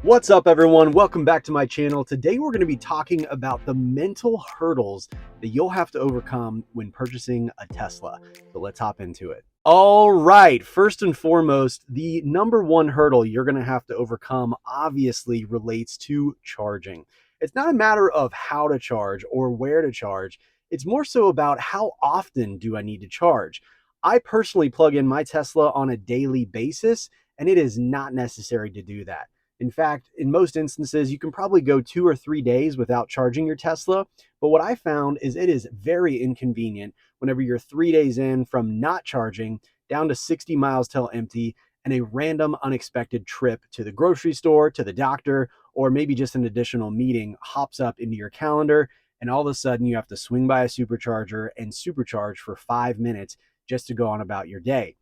What's up, everyone? Welcome back to my channel. Today we're going to be talking about the mental hurdles that you'll have to overcome when purchasing a Tesla. So let's hop into it. All right, first and foremost, the number one hurdle you're going to have to overcome obviously relates to charging. It's not a matter of how to charge or where to charge. It's more so about how often do I need to charge. I personally plug in my Tesla on a daily basis, and it is not necessary to do that. In fact, in most instances, you can probably go 2 or 3 days without charging your Tesla. But what I found is it is very inconvenient whenever you're 3 days in from not charging down to 60 miles till empty and a random unexpected trip to the grocery store, to the doctor, or maybe just an additional meeting hops up into your calendar. And all of a sudden, you have to swing by a supercharger and supercharge for 5 minutes just to go on about your day.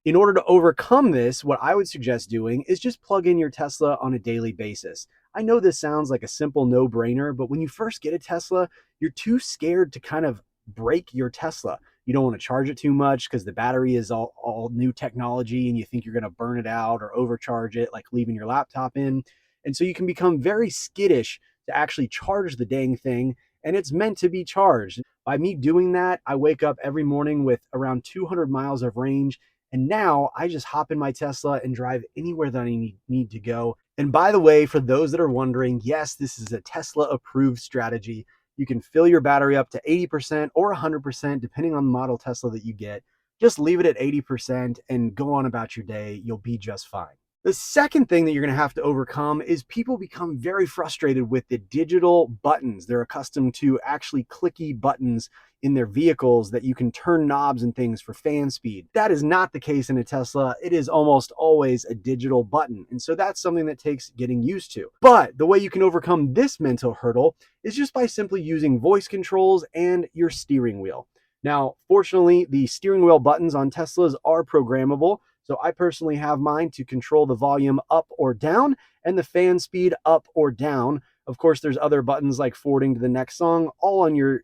In order to overcome this, what I would suggest doing is just plug in your Tesla on a daily basis. I know this sounds like a simple no-brainer, but when you first get a Tesla, you're too scared to kind of break your Tesla. You don't want to charge it too much because the battery is all new technology and you think you're going to burn it out or overcharge it, like leaving your laptop in. And so you can become very skittish to actually charge the dang thing, and it's meant to be charged. By me doing that, I wake up every morning with around 200 miles of range, and now I just hop in my Tesla and drive anywhere that I need to go. And by the way, for those that are wondering, yes, this is a Tesla approved strategy. You can fill your battery up to 80% or 100%, depending on the model Tesla that you get. Just leave it at 80% and go on about your day. You'll be just fine. The second thing that you're going to have to overcome is people become very frustrated with the digital buttons. They're accustomed to actually clicky buttons in their vehicles that you can turn knobs and things for fan speed. That is not the case in a Tesla. It is almost always a digital button. And so that's something that takes getting used to. But the way you can overcome this mental hurdle is just by simply using voice controls and your steering wheel. Now, fortunately, the steering wheel buttons on Teslas are programmable. So I personally have mine to control the volume up or down and the fan speed up or down. Of course, there's other buttons like forwarding to the next song, all on your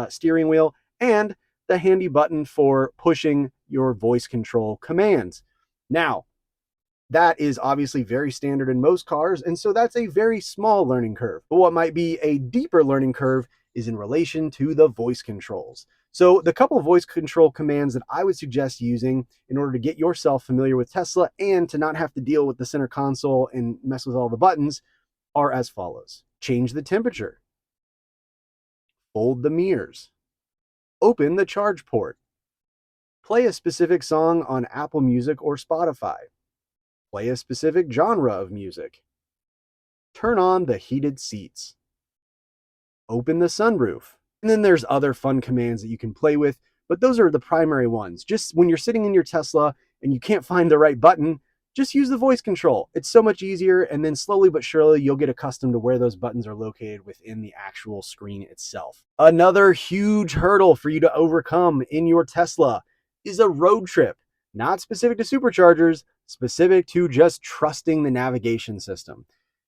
steering wheel, and the handy button for pushing your voice control commands. Now, that is obviously very standard in most cars, and so that's a very small learning curve. But what might be a deeper learning curve is in relation to the voice controls. So the couple of voice control commands that I would suggest using in order to get yourself familiar with Tesla and to not have to deal with the center console and mess with all the buttons are as follows. Change the temperature, fold the mirrors, open the charge port, play a specific song on Apple Music or Spotify, play a specific genre of music, turn on the heated seats, open the sunroof. And then there's other fun commands that you can play with, but those are the primary ones. Just when you're sitting in your Tesla and you can't find the right button, just use the voice control. It's so much easier, and then slowly but surely you'll get accustomed to where those buttons are located within the actual screen itself. Another huge hurdle for you to overcome in your Tesla is a road trip. Not specific to superchargers, specific to just trusting the navigation system.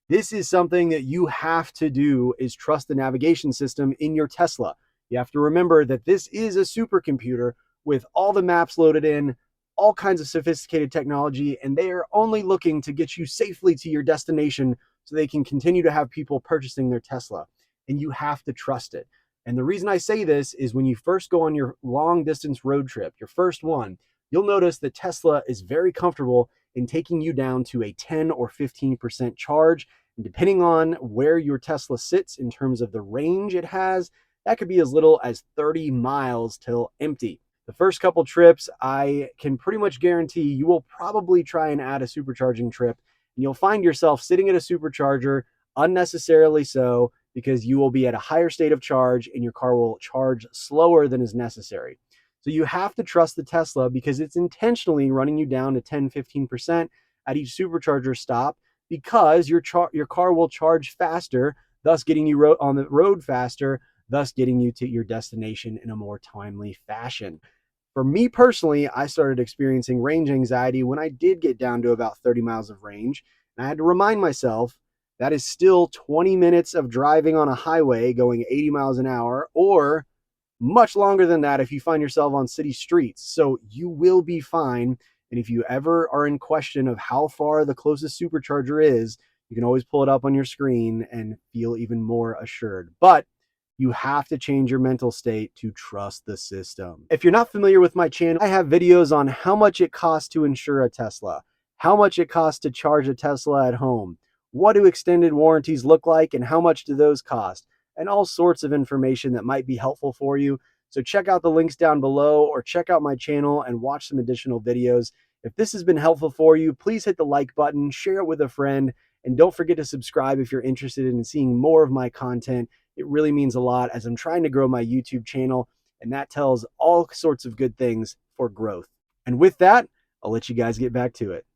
This is something that you have to do, is trust the navigation system in your Tesla. You have to remember that this is a supercomputer with all the maps loaded in, all kinds of sophisticated technology, and they are only looking to get you safely to your destination so they can continue to have people purchasing their Tesla. And you have to trust it. And the reason I say this is when you first go on your long distance road trip, your first one, you'll notice that Tesla is very comfortable in taking you down to a 10 or 15% charge. And depending on where your Tesla sits in terms of the range it has, that could be as little as 30 miles till empty. The first couple trips, I can pretty much guarantee you will probably try and add a supercharging trip, and you'll find yourself sitting at a supercharger unnecessarily so, because you will be at a higher state of charge and your car will charge slower than is necessary. So you have to trust the Tesla because it's intentionally running you down to 10-15% at each supercharger stop, because your car will charge faster, thus getting you on the road faster, thus getting you to your destination in a more timely fashion. For me personally, I started experiencing range anxiety when I did get down to about 30 miles of range. And I had to remind myself that is still 20 minutes of driving on a highway going 80 miles an hour, or much longer than that if you find yourself on city streets. So you will be fine. And if you ever are in question of how far the closest supercharger is, You can always pull it up on your screen and feel even more assured. But you have to change your mental state to trust the system. If you're not familiar with my channel, I have videos on how much it costs to insure a Tesla, how much it costs to charge a Tesla at home, what do extended warranties look like, and how much do those cost, and all sorts of information that might be helpful for you. So check out the links down below or check out my channel and watch some additional videos. If this has been helpful for you, please hit the like button, share it with a friend, and don't forget to subscribe if you're interested in seeing more of my content. It really means a lot as I'm trying to grow my YouTube channel, and that tells all sorts of good things for growth. And with that, I'll let you guys get back to it.